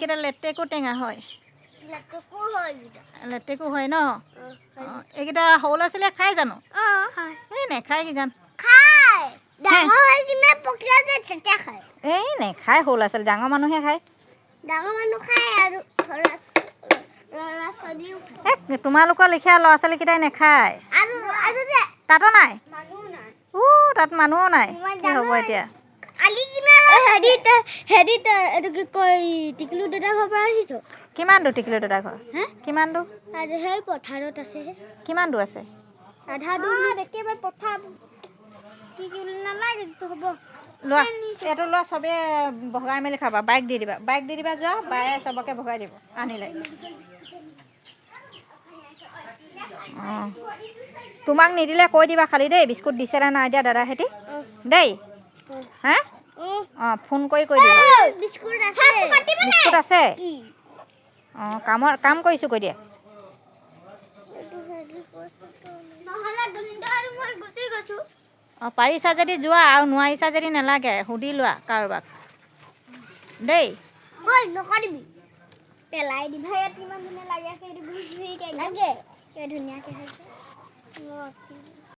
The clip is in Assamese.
এইকেইটা লেটেকু টেঙা হয় লেটেকু হয় ন এইকেইটা সৰু ল'ৰা ছোৱালীয়ে খাই জানো এই নেখায় কি জান এই নেখায় সৰু ল'ৰা ছোৱালী ডাঙৰ মানুহে খায় তোমালোকৰ লিখীয়া ল'ৰা ছোৱালীকেইটাই নেখায় তাতো নাই তাত মানুহো নাই কি হ'ব এতিয়া কিমান দূৰ টিকলু দাদা ঘৰ কিমান দূৰ পথাৰত আছে কিমান দূৰ আছে আধা দূৰ একেবাৰে পথাৰ নালাগে হ'ব লোৱা এইটো লোৱা চবেই ভগাই মেলি খাবা বাইক দি দিবা যোৱা বায়ে চবকে ভগাই দিব আনিলে অঁ তোমাক নিদিলে কৈ দিবা খালি দেই বিস্কুট দিছেনে নাই দিয়া দাদাহেঁতি দেই হা অঁ ফোন কৰি কৈ দিবা বিস্কুট আছে অঁ কাম কৰিছোঁ কৈ দিয়া অঁ পাৰিছা যদি যোৱা আৰু নোৱাৰিছা যদি নালাগে সুধি লোৱা কাৰোবাক দেই নকৰিবি পেলাই দিবা ইয়াত কিমান ধুনীয়া লাগি আছে এইটো ধুনীয়াকৈ হৈছে